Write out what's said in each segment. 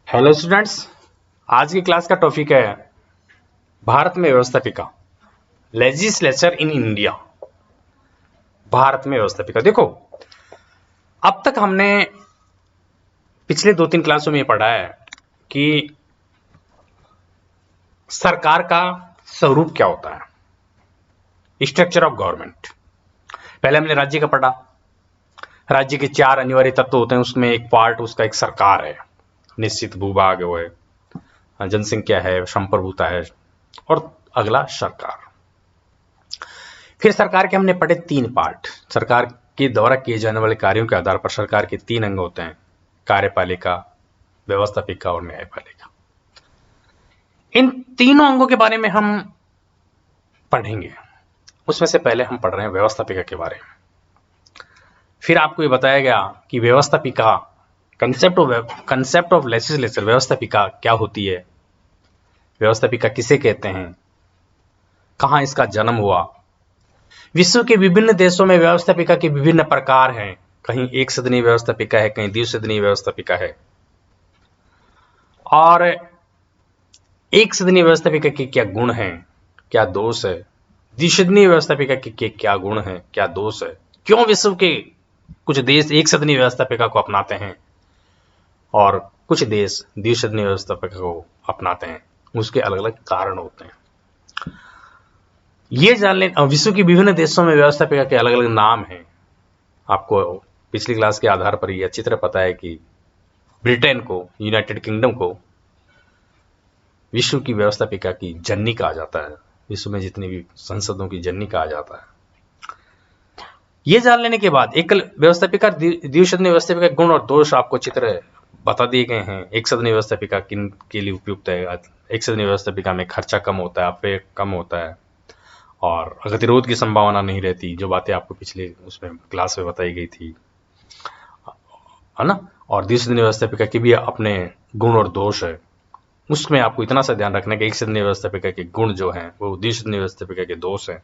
Hello students. आज की class का टॉपिक है भारत में व्यवस्थापिका, लेजिस्लेचर इन इंडिया। भारत में व्यवस्थापिका, देखो अब तक हमने पिछले 2-3 क्लासों में ये पढ़ा है कि सरकार का स्वरूप क्या होता है, स्ट्रक्चर ऑफ गवर्नमेंट। पहले हमने राज्य का पढ़ा। राज्य के 4 अनिवार्य तत्व होते हैं, उसमें एक पार्ट उसका एक सरकार है, निश्चित भूभाग है, जनसंख्या है, संप्रभुता है, और अगला सरकार। फिर सरकार के हमने पढ़े 3 पार्ट। सरकार के द्वारा किए जाने वाले कार्यों के आधार पर सरकार के 3 अंग होते हैं, कार्यपालिका, व्यवस्थापिका और न्यायपालिका। इन तीनों अंगों के बारे में हम पढ़ेंगे। उसमें से पहले हम पढ़ रहे हैं व्यवस्थापिका के बारे में। फिर आपको ये बताया गया कि व्यवस्थापिका, कंसेप्ट ऑफ लेजिस्लेचर, व्यवस्थापिका क्या होती है, व्यवस्थापिका किसे कहते हैं, कहां इसका जन्म हुआ। विश्व के विभिन्न देशों में व्यवस्थापिका के विभिन्न प्रकार हैं। कहीं एक सदनीय व्यवस्थापिका है, कहीं द्विसदनीय व्यवस्थापिका है। और एक सदनीय व्यवस्थापिका के क्या गुण हैं, क्या दोष है, द्विसदनीय व्यवस्थापिका के क्या गुण हैं, क्या दोष है, क्यों विश्व के कुछ देश एक सदनीय व्यवस्थापिका को अपनाते हैं और कुछ देश द्विसदनीय व्यवस्थापिका को अपनाते हैं, उसके अलग अलग कारण होते हैं। ये जान लें। विश्व के विभिन्न देशों में व्यवस्थापिका के अलग अलग नाम हैं। आपको पिछली क्लास के आधार पर ये अच्छी तरह पता है कि ब्रिटेन को, यूनाइटेड किंगडम को विश्व की व्यवस्थापिका की जननी कहा जाता है। विश्व में जितनी भी संसदों की जननी कहा जाता है। ये जान लेने के बाद एकल व्यवस्थापिका, द्विसदनीय व्यवस्थापिका गुण और दोष आपको चित्र बता दिए गए हैं। एक सदनीय व्यवस्थापिका किन के लिए उपयुक्त है। एक सदनीय व्यवस्थापिका में खर्चा कम होता है, अपव्यय कम होता है और गतिरोध की संभावना नहीं रहती, जो बातें आपको पिछले उसमें क्लास में बताई गई थी, है ना। और द्विसदनीय व्यवस्थापिका के भी अपने गुण और दोष है। उसमें आपको इतना सा ध्यान रखना है कि एक सदनीय व्यवस्थापिका के गुण जो हैं वो द्विसदनीय व्यवस्थापिका के दोष हैं,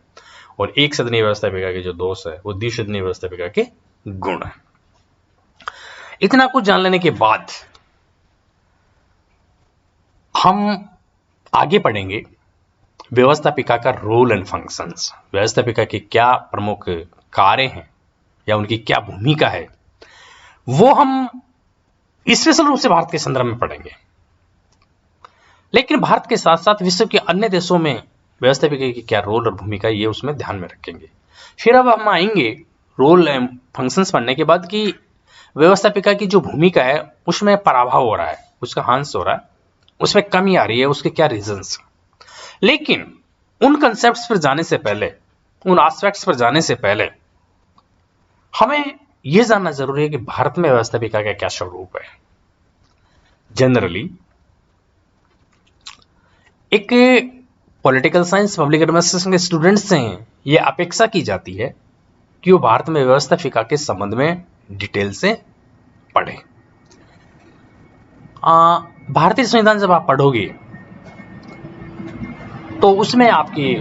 और एक सदनीय व्यवस्थापिका के जो दोष है वो द्विसदनीय व्यवस्थापिका के गुण है। इतना कुछ जान लेने के बाद हम आगे पढ़ेंगे व्यवस्थापिका का रोल एंड फंक्शंस। व्यवस्थापिका के क्या प्रमुख कार्य हैं या उनकी क्या भूमिका है, वो हम स्पेशल रूप से भारत के संदर्भ में पढ़ेंगे। लेकिन भारत के साथ साथ विश्व के अन्य देशों में व्यवस्थापिका की क्या रोल और भूमिका, ये उसमें ध्यान में रखेंगे। फिर अब हम आएंगे रोल एंड फंक्शंस पढ़ने के बाद कि व्यवस्थापिका की जो भूमिका है उसमें पराभव हो रहा है, उसका हांस हो रहा है, उसमें कमी आ रही है, उसके क्या रीजंस। लेकिन उन कंसेप्ट्स पर जाने से पहले, उन एस्पेक्ट्स पर जाने से पहले हमें यह जानना जरूरी है कि भारत में व्यवस्थापिका का क्या स्वरूप है। जनरली एक पॉलिटिकल साइंस, पब्लिक एडमिनिस्ट्रेशन के स्टूडेंट्स से यह अपेक्षा की जाती है कि वो भारत में व्यवस्थापिका के संबंध में डिटेल से पढ़े। भारतीय संविधान जब आप पढ़ोगे तो उसमें आपकी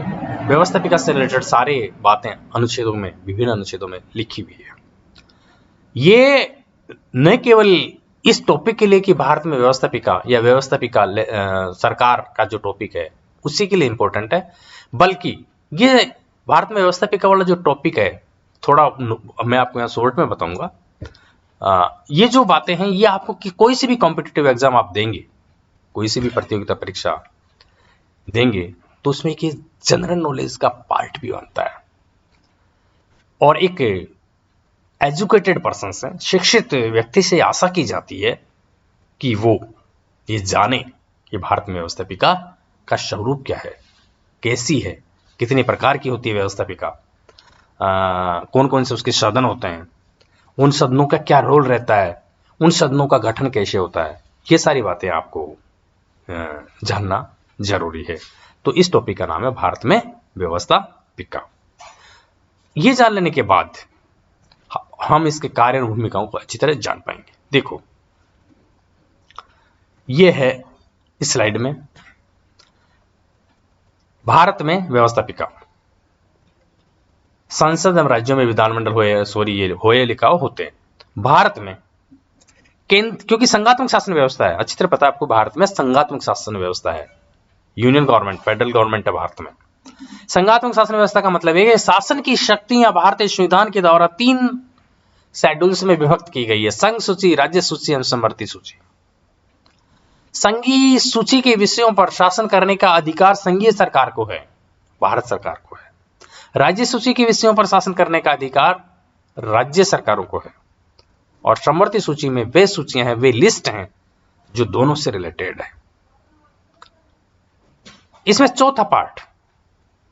व्यवस्थापिका से रिलेटेड सारे बातें अनुच्छेदों में, विभिन्न अनुच्छेदों में लिखी हुई है। ये न केवल इस टॉपिक के लिए कि भारत में व्यवस्थापिका या व्यवस्थापिका सरकार का जो टॉपिक है उसी के लिए इंपॉर्टेंट है, बल्कि ये भारत में व्यवस्थापिका वाला जो टॉपिक है, थोड़ा मैं आपको यहाँ शॉर्ट में बताऊंगा। ये जो बातें हैं ये आपको कि कोई सी भी कॉम्पिटिटिव एग्जाम आप देंगे, कोई सी भी प्रतियोगिता परीक्षा देंगे तो उसमें एक जनरल नॉलेज का पार्ट भी बनता है। और एक एजुकेटेड पर्सन से, शिक्षित व्यक्ति से आशा की जाती है कि वो ये जाने कि भारत में व्यवस्थापिका का स्वरूप क्या है, कैसी है, कितनी प्रकार की होती है व्यवस्थापिका, कौन कौन से उसके सदन होते हैं, उन सदनों का क्या रोल रहता है, उन सदनों का गठन कैसे होता है, ये सारी बातें आपको जानना जरूरी है। तो इस टॉपिक का नाम है भारत में व्यवस्थापिका। ये जान लेने के बाद हम इसके कार्य और भूमिकाओं को अच्छी तरह जान पाएंगे। देखो ये है इस स्लाइड में भारत में व्यवस्थापिका। संसद एवं राज्यों में विधानमंडल होए लिखा होते हैं। भारत में क्योंकि संघात्मक शासन व्यवस्था है, अच्छी तरह पता है आपको, भारत में संघात्मक शासन व्यवस्था है, यूनियन गवर्नमेंट, फेडरल गवर्नमेंट है भारत में। संघात्मक शासन व्यवस्था का मतलब है कि शासन की शक्तियां भारतीय संविधान के द्वारा 3 शेड्यूल्स में विभक्त की गई है: संघ सूची, राज्य सूची एवं समवर्ती सूची। संघीय सूची के विषयों पर शासन करने का अधिकार संघीय सरकार को है, भारत सरकार को है। राज्य सूची के विषयों पर शासन करने का अधिकार राज्य सरकारों को है। और समवर्ती सूची में वे सूचियां हैं, वे लिस्ट हैं जो दोनों से रिलेटेड है। इसमें चौथा पार्ट,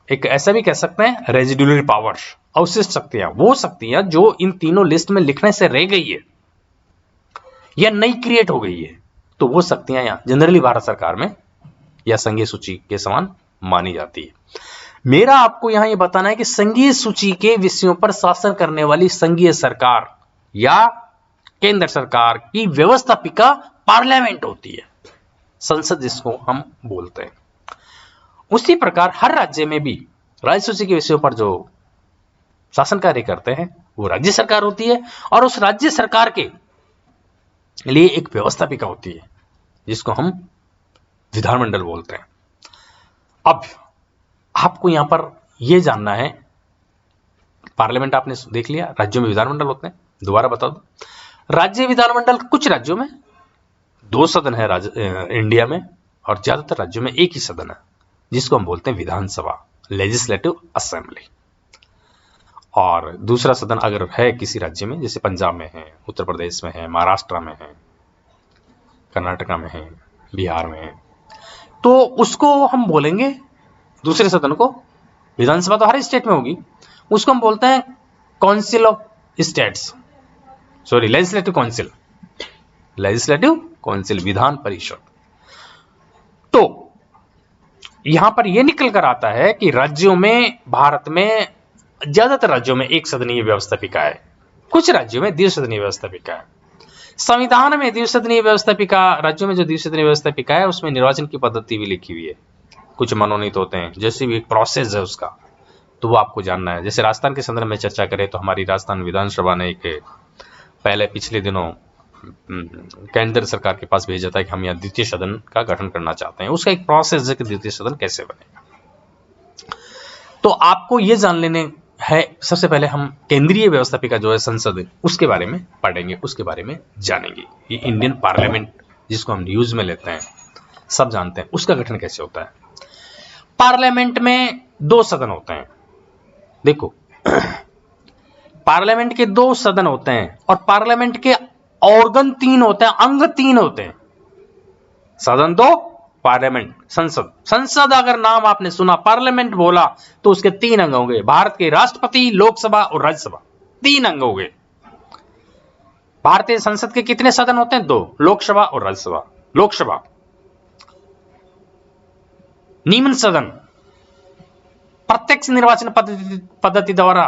एक ऐसा भी कह सकते हैं रेजिडुलरी पावर्स, अवशिष्ट शक्तियां, वो शक्तियां जो इन तीनों लिस्ट में लिखने से रह गई है या नई क्रिएट हो गई है, तो वो शक्तियां यहां जनरली भारत सरकार में या संघीय सूची के समान मानी जाती है। मेरा आपको यहां ये बताना है कि संघीय सूची के विषयों पर शासन करने वाली संघीय सरकार या केंद्र सरकार की व्यवस्थापिका पार्लियामेंट होती है, संसद जिसको हम बोलते हैं। उसी प्रकार हर राज्य में भी राज्य सूची के विषयों पर जो शासन कार्य करते हैं वो राज्य सरकार होती है, और उस राज्य सरकार के लिए एक व्यवस्थापिका होती है जिसको हम विधानमंडल बोलते हैं। अब आपको यहां पर यह जानना है, पार्लियामेंट आपने देख लिया, राज्यों में विधानमंडल होते हैं। दोबारा बता दो, राज्य विधानमंडल कुछ राज्यों में 2 सदन है इंडिया में, और ज्यादातर राज्यों में एक ही सदन है जिसको हम बोलते हैं विधानसभा, लेजिस्लेटिव असेंबली। और दूसरा सदन अगर है किसी राज्य में, जैसे पंजाब में है, उत्तर प्रदेश में है, महाराष्ट्र में है, कर्नाटका में है, बिहार में है, तो उसको हम बोलेंगे, दूसरे सदन को, विधानसभा तो हर स्टेट में होगी, उसको हम बोलते हैं council of states, sorry legislative council, legislative council, Vidhan Parishad. तो यहां पर यह निकल कर आता है कि राज्यों में, भारत में ज्यादातर राज्यों में एक सदनीय व्यवस्थापिका है, कुछ राज्यों में द्विसदनीय व्यवस्थापिका है। संविधान में द्विसदनीय व्यवस्थापिका, राज्यों में जो द्विसदनीय व्यवस्थापिका है उसमें निर्वाचन की पद्धति भी लिखी हुई है, कुछ मनोनीत होते हैं, जैसे भी एक प्रोसेस है उसका, तो वो आपको जानना है। जैसे राजस्थान के संदर्भ में चर्चा करें तो हमारी राजस्थान विधानसभा ने एक पहले पिछले दिनों केंद्र सरकार के पास भेजा था कि हम यहाँ द्वितीय सदन का गठन करना चाहते हैं, उसका एक प्रोसेस है कि द्वितीय सदन कैसे बनेगा। तो आपको ये जान लेने है, सबसे पहले हम केंद्रीय व्यवस्थापिका जो है संसद, उसके बारे में पढ़ेंगे, उसके बारे में जानेंगे। ये इंडियन पार्लियामेंट जिसको हम यूज में लेते हैं, सब जानते हैं उसका गठन कैसे होता है। पार्लियामेंट में 2 सदन होते हैं। देखो पार्लियामेंट के 2 सदन होते हैं, और पार्लियामेंट के ऑर्गन 3 होते हैं, अंग 3 होते हैं। सदन 2, पार्लियामेंट, संसद। संसद अगर नाम आपने सुना, पार्लियामेंट बोला, तो उसके 3 अंग होंगे, भारत के राष्ट्रपति, लोकसभा और राज्यसभा, 3 अंग होंगे। भारतीय संसद के कितने सदन होते हैं? 2, लोकसभा और राज्यसभा। लोकसभा निम्न सदन, प्रत्यक्ष निर्वाचन पद्धति द्वारा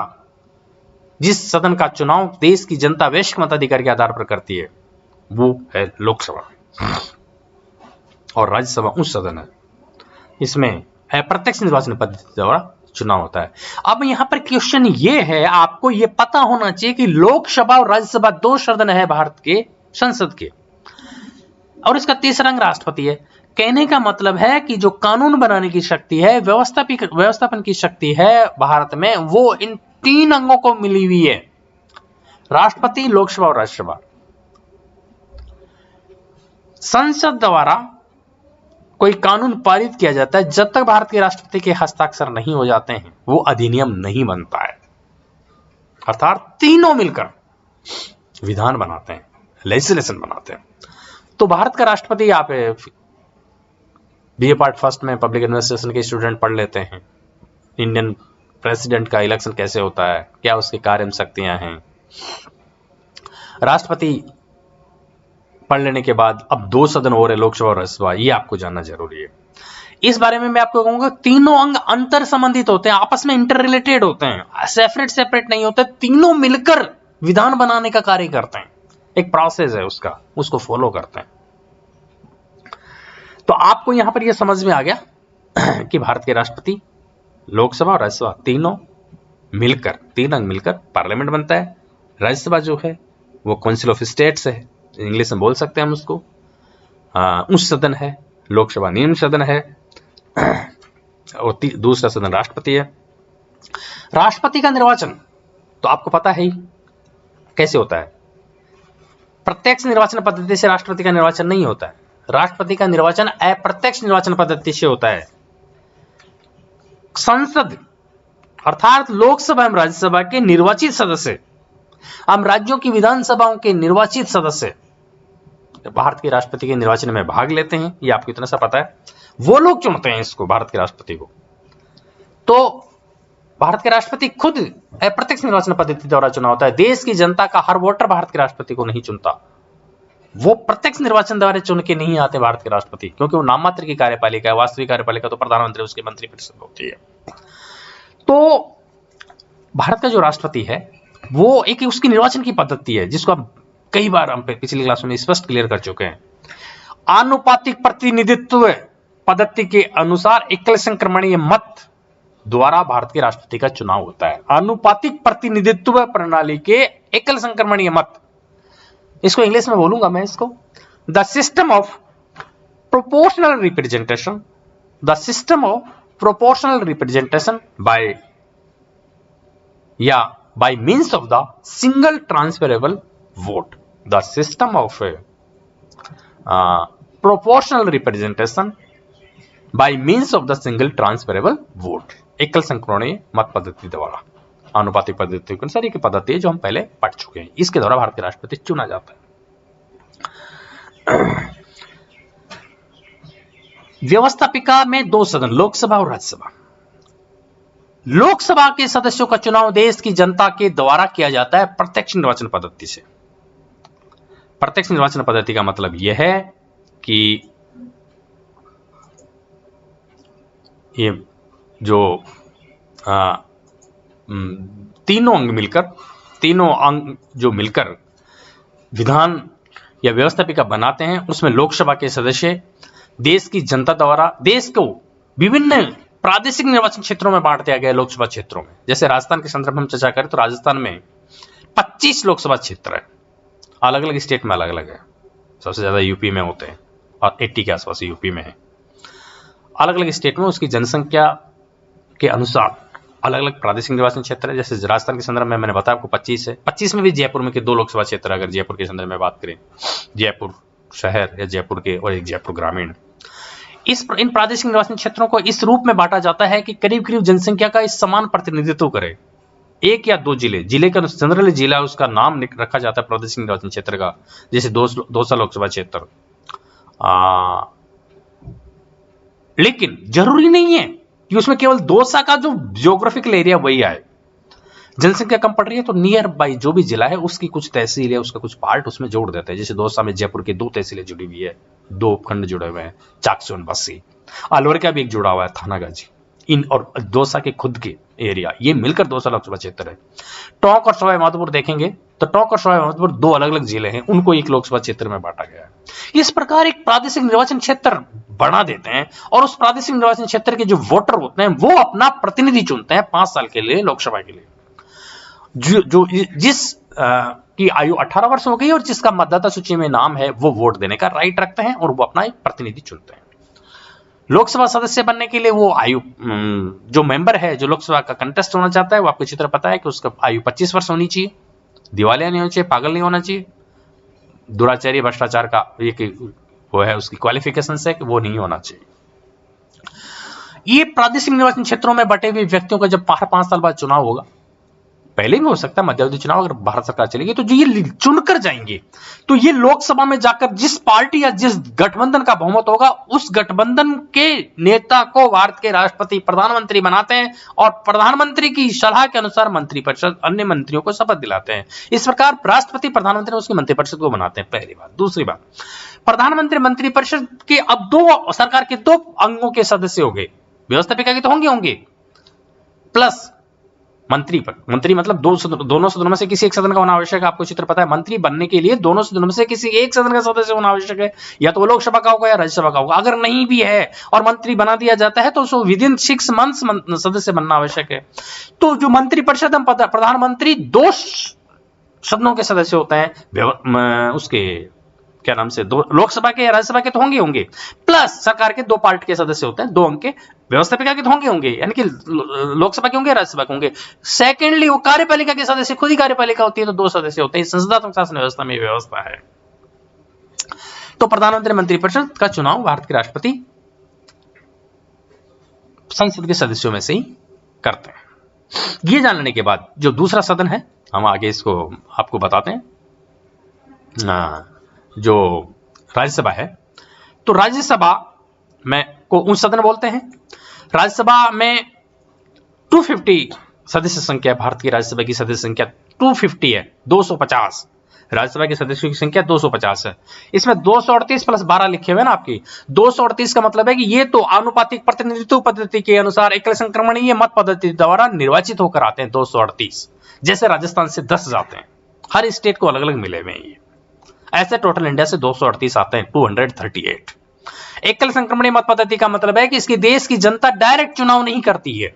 जिस सदन का चुनाव देश की जनता वैश्विक मताधिकार के आधार पर करती है वो है लोकसभा, और राज्यसभा उस सदन है इसमें अप्रत्यक्ष निर्वाचन पद्धति द्वारा चुनाव होता है। अब यहां पर क्वेश्चन ये है, आपको ये पता होना चाहिए कि लोकसभा और राज्यसभा 2 सदन है भारत के संसद के, और इसका तीसरा अंग राष्ट्रपति है। कहने का मतलब है कि जो कानून बनाने की शक्ति है, व्यवस्थापन की शक्ति है भारत में, वो इन 3 अंगों को मिली हुई है, राष्ट्रपति, लोकसभा और राज्यसभा। संसद द्वारा कोई कानून पारित किया जाता है, जब तक भारत के राष्ट्रपति के हस्ताक्षर नहीं हो जाते हैं वो अधिनियम नहीं बनता है। अर्थात तीनों मिलकर विधान बनाते हैं, लेजिस्लेशन बनाते हैं। तो भारत का राष्ट्रपति, आप बीए पार्ट फर्स्ट में पब्लिक एडमिनिस्ट्रेशन के स्टूडेंट पढ़ लेते हैं, इंडियन प्रेसिडेंट का इलेक्शन कैसे होता है, क्या उसके कार्य शक्तियां हैं। राष्ट्रपति पढ़ लेने के बाद अब 2 सदन हो रहे, लोकसभा और राज्यसभा, ये आपको जानना जरूरी है। इस बारे में मैं आपको कहूंगा, तीनों अंग अंतर संबंधित होते हैं, आपस में इंटर रिलेटेड होते हैं, सेपरेट नहीं होते, तीनों मिलकर विधान बनाने का कार्य करते हैं। एक प्रोसेस है उसका, उसको फॉलो करते हैं। तो आपको यहां पर यह समझ में आ गया कि भारत के राष्ट्रपति, लोकसभा और राज्यसभा तीनों मिलकर, 3 अंग मिलकर पार्लियामेंट बनता है। राज्यसभा जो है वो काउंसिल ऑफ स्टेट्स है, इंग्लिश में बोल सकते हैं हम उसको, उच्च सदन है, लोकसभा निम्न सदन है, और दूसरा सदन राष्ट्रपति है। राष्ट्रपति का निर्वाचन तो आपको पता है ही कैसे होता है। प्रत्यक्ष निर्वाचन पद्धति से राष्ट्रपति का निर्वाचन नहीं होता है। राष्ट्रपति का निर्वाचन अप्रत्यक्ष निर्वाचन पद्धति से होता है। संसद अर्थात लोकसभा एवं राज्यसभा के निर्वाचित सदस्य, हम राज्यों की विधानसभाओं के निर्वाचित सदस्य भारत के राष्ट्रपति के निर्वाचन में भाग लेते हैं, ये आपको इतना सा पता है। वो लोग चुनते हैं इसको, भारत के राष्ट्रपति को। तो भारत के राष्ट्रपति खुद अप्रत्यक्ष निर्वाचन पद्धति द्वारा चुना होता है। देश की जनता का हर वोटर भारत के राष्ट्रपति को नहीं चुनता, वो प्रत्यक्ष निर्वाचन द्वारा चुन के नहीं आते भारत के राष्ट्रपति, क्योंकि वो नाम मात्र की कार्यपालिका है। वास्तविक कार्यपालिका तो प्रधानमंत्री, उसके मंत्रिपरिषद होती है। तो भारत का जो राष्ट्रपति है वो एक उसकी निर्वाचन की पद्धति है, जिसको हम कई बार हम पिछली क्लास में स्पष्ट क्लियर कर चुके हैं। आनुपातिक प्रतिनिधित्व पद्धति के अनुसार एकल संक्रमणीय मत द्वारा भारत के राष्ट्रपति का चुनाव होता है। आनुपातिक प्रतिनिधित्व प्रणाली के एकल संक्रमणीय मत, इसको इंग्लिश में बोलूंगा मैं इसको, the system of proportional representation, the system of proportional representation bye या by means of the single transferable vote, the system of proportional representation by means of the single transferable vote, एकल संक्रमणीय मत पद्धति द्वारा, आनुपातिक पद्धति के अनुसार एक पद्धति है जो हम पहले पढ़ चुके हैं। इसके द्वारा भारत के राष्ट्रपति चुना जाता है। व्यवस्थापिका में दो सदन, लोकसभा और राज्यसभा। लोकसभा के सदस्यों का चुनाव देश की जनता के द्वारा किया जाता है प्रत्यक्ष निर्वाचन पद्धति से। प्रत्यक्ष निर्वाचन पद्धति का मतलब यह है कि ये जो तीनों अंग जो मिलकर विधान या व्यवस्थापिका बनाते हैं, उसमें लोकसभा के सदस्य देश की जनता द्वारा देश को विभिन्न प्रादेशिक निर्वाचन क्षेत्रों में बांट दिया गया है। लोकसभा क्षेत्रों में, जैसे राजस्थान के संदर्भ में हम चर्चा करें तो राजस्थान में 25 लोकसभा क्षेत्र है, अलग अलग स्टेट में अलग अलग है। सबसे ज्यादा यूपी में होते हैं और 80 के आसपास यूपी में है। अलग अलग स्टेट में उसकी जनसंख्या के अनुसार अलग अलग प्रादेशिक निर्वाचन क्षेत्र है। जैसे राजस्थान के संदर्भ में मैंने बताया आपको 25 है। 25 में भी जयपुर में के 2 लोकसभा क्षेत्र, अगर जयपुर के संदर्भ में बात करें, जयपुर शहर या जयपुर के और एक जयपुर ग्रामीण। इन प्रादेशिक निर्वाचन क्षेत्रों को इस रूप में बांटा जाता है कि करीब करीब जनसंख्या का इस समान प्रतिनिधित्व करे। एक या दो जिले का जनरली जिला उसका नाम रखा जाता है प्रादेशिक निर्वाचन क्षेत्र का, जैसे दौसा लोकसभा क्षेत्र। लेकिन जरूरी नहीं है कि उसमें केवल दौसा का जो जियोग्राफिकल एरिया वही आए। जनसंख्या कम पड़ रही है तो नियर बाई जो भी जिला है उसकी कुछ तहसील है, उसका कुछ पार्ट उसमें जोड़ देते हैं। जैसे दौसा में जयपुर की 2 तहसीलें जुड़ी हुई है, 2 उपखंड जुड़े हुए हैं, चाकसू और बस्सी। अलवर का भी एक जुड़ा हुआ है, थानागाजी। इन और दौसा के खुद के एरिया, ये मिलकर दौसा लोकसभा क्षेत्र है। टोंक और सवाई माधोपुर देखेंगे तो टोंक और सवाई माधोपुर 2 अलग अलग जिले हैं, उनको एक लोकसभा क्षेत्र में बांटा गया है। इस प्रकार एक प्रादेशिक निर्वाचन क्षेत्र बना देते हैं और उस प्रादेशिक निर्वाचन क्षेत्र के जो वोटर होते हैं वो अपना प्रतिनिधि चुनते हैं 5 साल के लिए लोकसभा के लिए। जिस की आयु 18 वर्ष हो गई और जिसका मतदाता सूची में नाम है वो वोट देने का राइट रखते हैं और वो अपना एक प्रतिनिधि चुनते हैं। लोकसभा सदस्य बनने के लिए वो आयु जो मेंबर है जो लोकसभा का कंटेस्ट होना चाहता है वो आपको अच्छी तरह पता है कि उसका आयु 25 वर्ष होनी चाहिए, दिवालिया नहीं होना चाहिए, पागल नहीं होना चाहिए, दुराचारी भ्रष्टाचार का एक वो है उसकी क्वालिफिकेशन है कि वो नहीं होना चाहिए। ये प्रादेशिक निर्वाचन क्षेत्रों में बटे हुए व्यक्तियों का जब 5 साल बाद चुनाव होगा, पहले भी हो सकता है मध्यावधि चुनाव, अगर भारत सरकार चलेगी तो जो ये चुनकर जाएंगे तो ये लोकसभा में जाकर जिस पार्टी या जिस गठबंधन का बहुमत होगा उस गठबंधन के नेता को भारत के राष्ट्रपति प्रधानमंत्री बनाते हैं और प्रधानमंत्री की सलाह के अनुसार मंत्रिपरिषद अन्य मंत्रियों को शपथ दिलाते हैं। इस प्रकार राष्ट्रपति प्रधानमंत्री उसकी मंत्रिपरिषद को बनाते हैं, पहली बात। दूसरी बात, प्रधानमंत्री मंत्रिपरिषद के अब 2 सरकार के 2 अंगों के सदस्य हो गए, व्यवस्थापिका के तो होंगे प्लस मंत्री मतलब दोनों सदनों में से किसी एक सदन का होना आवश्यक है। आपको चित्र पता है, मंत्री बनने के लिए दोनों सदनों में से किसी एक सदन का सदस्य होना आवश्यक है, या तो वो लोकसभा का होगा या राज्यसभा का होगा। अगर नहीं भी है और मंत्री बना दिया जाता है तो उसको विदिन 6 मंथ्स सदस्य बनना आवश्यक है। तो जो मंत्रिपरिषद प्रधानमंत्री 2 सदनों के सदस्य होते हैं, उसके क्या नाम से, दो लोकसभा के या राज्यसभा के तो होंगे, प्लस सरकार के 2 पार्ट के सदस्य होते हैं, 2 अंक के, व्यवस्थापिका के तो होंगे, यानी कि लोकसभा के होंगे, राज्यसभा के होंगे। सेकेंडली वो कार्यपालिका के सदस्य, खुद ही कार्यपालिका होती है तो 2 सदस्य होते हैं। संसदात्मक शासन व्यवस्था में व्यवस्था है। तो प्रधानमंत्री मंत्रिपरिषद का चुनाव भारत के राष्ट्रपति संसद के सदस्यों में से ही करते हैं। ये जान लेने के बाद जो दूसरा सदन है, हम आगे इसको आपको बताते हैं। जो राज्यसभा है, तो राज्यसभा में को उच्च सदन बोलते हैं। राज्यसभा में 250 सदस्य संख्या, भारत की राज्यसभा की सदस्य संख्या 250 है, 250। राज्यसभा के सदस्यों की संख्या 250 है। इसमें 238 प्लस 12 लिखे हुए ना आपकी। 238 का मतलब है कि ये तो आनुपातिक प्रतिनिधित्व पद्धति के अनुसार एकल संक्रमणीय मत पद्धति द्वारा निर्वाचित होकर आते हैं 238। जैसे राजस्थान से 10 जाते हैं, हर स्टेट को अलग अलग मिले हुए हैं। ऐसे टोटल इंडिया से 238 आते हैं, 238। एकल संक्रमणीय मत पद्धति का मतलब है कि इसकी देश की जनता डायरेक्ट चुनाव नहीं करती है।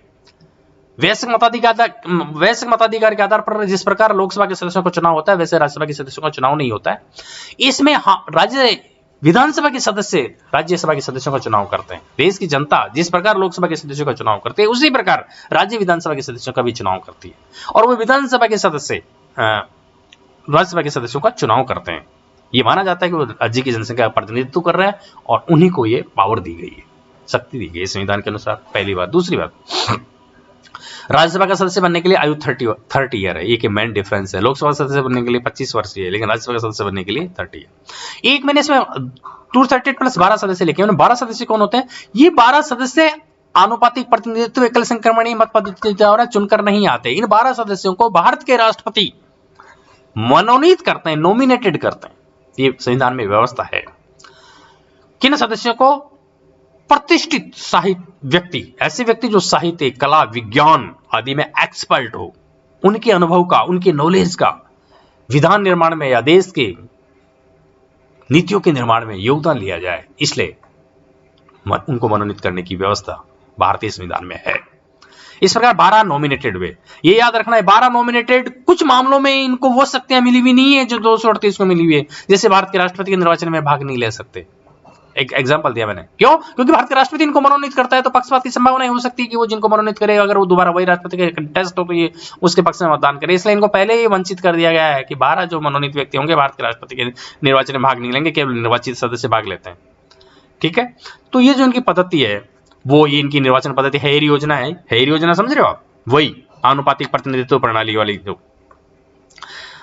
वैश्विक मताधिकार के आधार पर जिस प्रकार लोकसभा के सदस्यों का चुनाव होता है, वैसे राज्यसभा के सदस्यों का चुनाव नहीं होता है। इसमें राज्य विधानसभा के सदस्य राज्यसभा के सदस्यों का चुनाव करते हैं। देश की जनता जिस प्रकार लोकसभा के सदस्यों का चुनाव करती है, उसी प्रकार राज्य विधानसभा के सदस्यों का भी चुनाव करती है। और वो विधानसभा के सदस्य राज्यसभा के सदस्यों का चुनाव करते हैं। ये माना जाता है कि वो राज्य की जनसंख्या का प्रतिनिधित्व कर रहे हैं और उन्हीं को ये पावर दी गई है, शक्ति दी गई है संविधान के अनुसार। पहली बात। दूसरी बात, राज्यसभा का सदस्य बनने के लिए आयु 30 ईयर है। ये मेन डिफरेंस है। लोकसभा सदस्य बनने के लिए 25 वर्ष है, लेकिन राज्यसभा का सदस्य बनने के लिए 30 है। एक मैंने इसमें 238 प्लस 12 सदस्य लिखे। 12 सदस्य कौन होते हैं? ये 12 सदस्य आनुपातिक प्रतिनिधित्व एकल संक्रमणीय मत पद्धति द्वारा चुनकर नहीं आते। इन 12 सदस्यों को भारत के राष्ट्रपति मनोनीत करते हैं, नॉमिनेटेड करते हैं। ये संविधान में व्यवस्था है। किन सदस्यों को? प्रतिष्ठित साहित्य व्यक्ति, ऐसे व्यक्ति जो साहित्य, कला, विज्ञान आदि में एक्सपर्ट हो, उनके अनुभव का, उनके नॉलेज का विधान निर्माण में या देश के नीतियों के निर्माण में योगदान लिया जाए, इसलिए उनको मनोनीत करने की व्यवस्था भारतीय संविधान में है। इस प्रकार 12 नॉमिनेटेड हुए। ये याद रखना है, 12 नॉमिनेटेड। कुछ मामलों में इनको वो शक्तियां मिली भी नहीं है जो 238 को मिली हुई है। जैसे भारत के राष्ट्रपति के निर्वाचन में भाग नहीं ले सकते। एक एग्जांपल दिया मैंने। क्यों? क्योंकि भारत के राष्ट्रपति इनको मनोनीत करता है, तो पक्षपात की संभावना हो सकती है कि वो जिनको मनोनीत करे, अगर वो दोबारा वही राष्ट्रपति के कंटेस्ट हो तो ये उसके पक्ष में मतदान करे। इसलिए इनको पहले ही वंचित कर दिया गया है कि 12 जो मनोनीत व्यक्ति होंगे भारत के राष्ट्रपति के निर्वाचन में भाग नहीं लेंगे, केवल निर्वाचित सदस्य भाग लेते हैं। ठीक है, तो ये जो इनकी पद्धति है, वो ये इनकी निर्वाचन पद्धति हेयर योजना है। हेयर योजना समझ रहे हो आप? वही आनुपातिक प्रतिनिधित्व प्रणाली वाली। जो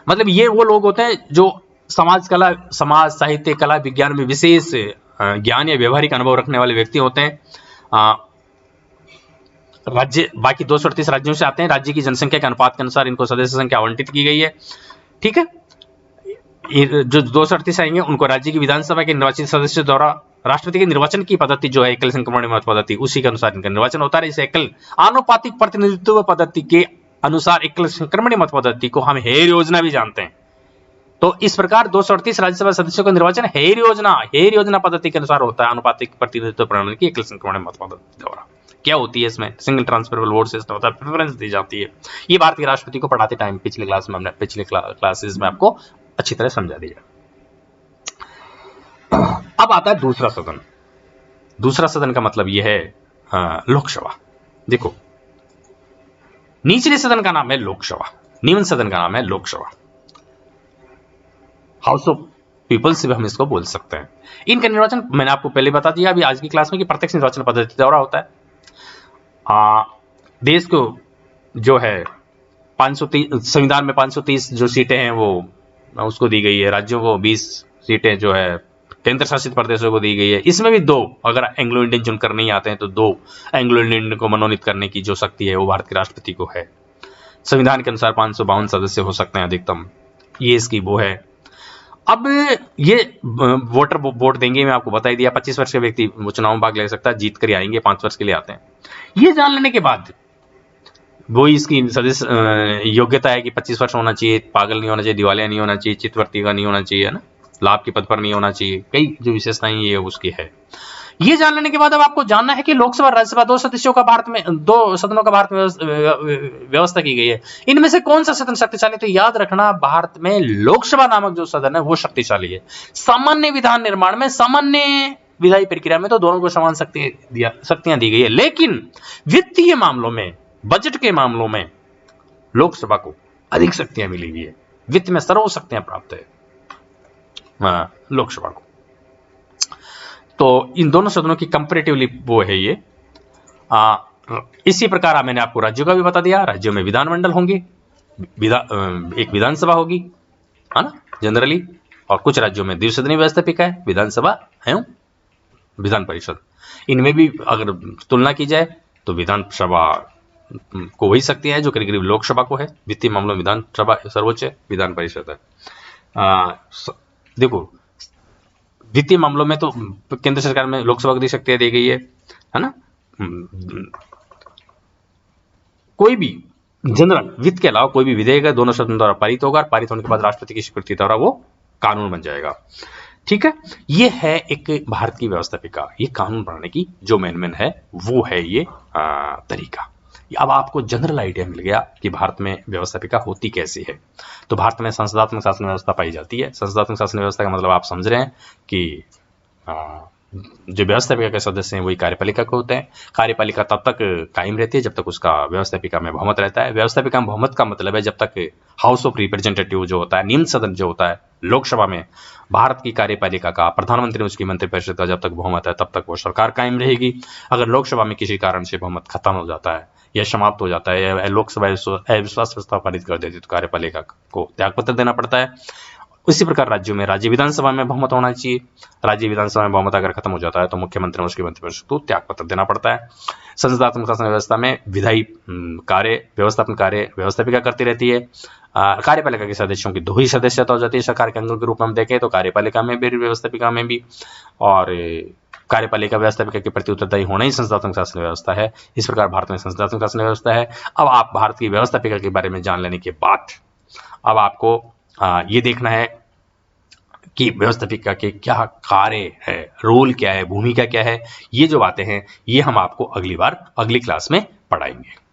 मतलब ये वो लोग होते हैं जो समाज साहित्य, कला, विज्ञान में विशेष ज्ञान या व्यवहारिक अनुभव रखने वाले व्यक्ति होते हैं। राज्य बाकी 238 राज्यों से आते हैं। राज्य की जनसंख्या के अनुपात के अनुसार इनको सदस्य संख्या आवंटित की गई है। ठीक है, जो 238 आएंगे उनको राज्य की विधानसभा के निर्वाचित सदस्यों द्वारा राष्ट्रपति के निर्वाचन की पद्धति जो है एकल संक्रमणीय मत पद्धति, उसी के अनुसार इनका निर्वाचन होता है। इसे एकल आनुपातिक प्रतिनिधित्व पद्धति के अनुसार एकल संक्रमणीय मत पद्धति को हम हेयर योजना भी जानते हैं। तो इस प्रकार 238 राज्यसभा सदस्यों का निर्वाचन हेयर योजना पद्धति के अनुसार होता है, आनुपातिक प्रतिनिधित्व प्रणाली की एकल संक्रमणीय मत पद्धति द्वारा। क्या होती है इसमें? सिंगल ट्रांसफरेबल वोट सिस्टम होता है, प्रेफरेंस दी जाती है। ये भारत के राष्ट्रपति को पढ़ाते टाइम पिछले क्लासेस में आपको अच्छी तरह समझा दिया। अब आता है दूसरा सदन। दूसरा सदन का मतलब यह है लोकसभा। देखो, निचले सदन का नाम है लोकसभा, निम्न सदन का नाम है लोकसभा, हाउस ऑफ पीपल्स भी हम इसको बोल सकते हैं। इनका निर्वाचन मैंने आपको पहले बता दिया अभी आज की क्लास में कि प्रत्यक्ष निर्वाचन पद्धति द्वारा होता है। देश को जो है 530 संविधान में 530 जो सीटें हैं वो उसको दी गई है। राज्यों को 20 सीटें जो है केंद्र शासित प्रदेशों को दी गई है। इसमें भी 2 अगर एंग्लो इंडियन चुनकर नहीं आते हैं तो 2 एंग्लो इंडियन को मनोनीत करने की जो शक्ति है वो भारत के राष्ट्रपति को है। संविधान के अनुसार 552 सदस्य हो सकते हैं अधिकतम, ये इसकी वो है। अब ये वोटर वोट देंगे, मैं आपको बता ही दिया। 25 वर्ष के व्यक्ति वो चुनाव में भाग ले सकता है, जीत कर आएंगे, 5 वर्ष के लिए आते हैं। ये जान लेने के बाद वो इसकी सदस्य योग्यता है कि 25 वर्ष होना चाहिए, पागल नहीं होना चाहिए, दिवालिया नहीं होना चाहिए, चित्तवर्ती का नहीं होना चाहिए, है ना, लाभ के पद पर नहीं होना चाहिए, कई जो विशेषताएं ये उसकी है। ये जान लेने के बाद अब आपको जानना है कि लोकसभा राज्यसभा दो सदस्यों का भारत में, दो सदनों का भारत में व्यवस्था की गई है, इनमें से कौन सा सदन शक्तिशाली? तो याद रखना, भारत में लोकसभा नामक जो सदन है वो शक्तिशाली है। सामान्य विधान निर्माण में, सामान्य विधायी प्रक्रिया में तो दोनों को समान शक्तियां दी गई है, लेकिन वित्तीय मामलों में, बजट के मामलों में लोकसभा को अधिक शक्तियां मिली हुई है, वित्त में सर्व शक्तियां प्राप्त है लोकसभा को। तो इन दोनों सदनों की कंपैरेटिवली वो है ये। इसी प्रकार मैंने आपको राज्यों का भी बता दिया, राज्यों में विधानमंडल होंगे, एक विधानसभा होगी, है ना, जनरली, और कुछ राज्यों में द्विसदनीय व्यवस्थापिका है, विधानसभा एवं विधान परिषद। इनमें भी अगर तुलना की जाए तो विधानसभा को वही शक्तियां है जो करीब करीब लोकसभा को है, वित्तीय मामलों में विधानसभा सर्वोच्च है, विधान परिषद है। देखो, वित्तीय मामलों में तो केंद्र सरकार में लोकसभा को दी शक्तियां दी गई है ना। कोई भी जनरल वित्त के अलावा कोई भी विधेयक है दोनों सदनों द्वारा पारित होगा, पारित होने के बाद राष्ट्रपति की स्वीकृति द्वारा वो कानून बन जाएगा। ठीक है, ये है एक भारत की व्यवस्थापिका, ये कानून बनाने की जो मेन है वो है ये तरीका। अब आपको जनरल आइडिया मिल गया कि भारत में व्यवस्थापिका होती कैसे है। तो भारत में संसदात्मक शासन व्यवस्था पाई जाती है। संसदात्मक शासन व्यवस्था का मतलब आप समझ रहे हैं कि जो व्यवस्थापिका के सदस्य हैं वही कार्यपालिका के होते हैं। कार्यपालिका तब तक कायम रहती है जब तक उसका व्यवस्थापिका में बहुमत रहता है। व्यवस्थापिका में बहुमत का मतलब है जब तक हाउस ऑफ रिप्रेजेंटेटिव जो होता है, निम्न सदन जो होता है लोकसभा में, भारत की कार्यपालिका का, प्रधानमंत्री उसकी मंत्रिपरिषद का जब तक बहुमत है तब तक वो सरकार कायम रहेगी। अगर लोकसभा में किसी कारण से बहुमत खत्म हो जाता है या समाप्त हो जाता है या लोकसभा अविश्वास प्रस्ताव पारित कर देती है तो कार्यपालिका को त्यागपत्र देना पड़ता है। इसी प्रकार राज्यों में, राज्य विधानसभा में बहुमत होना चाहिए। राज्य विधानसभा में बहुमत अगर खत्म हो जाता है तो मुख्यमंत्री और उसकी मंत्रिपरिषद को त्यागपत्र देना पड़ता है। संसदात्मक शासन व्यवस्था में विधायी कार्य, व्यवस्थापन कार्य व्यवस्थापिका करती रहती है। कार्यपालिका के सदस्यों की 2 ही सदस्यता हो जाती है सरकार के अंगों के रूप में हम देखें तो, कार्यपालिका में भी, व्यवस्थापिका में भी। और कार्यपालिका व्यवस्थापिका के प्रति उत्तरदायी होना ही संसदात्मक शासन व्यवस्था है। इस प्रकार भारत में संसदात्मक शासन व्यवस्था है। अब आप भारत की व्यवस्थापिका के बारे में जान लेने के बाद अब आपको ये देखना है कि व्यवस्थापिका के क्या कार्य है, रोल क्या है, भूमिका क्या है। ये जो बातें हैं ये हम आपको अगली बार अगली क्लास में पढ़ाएंगे।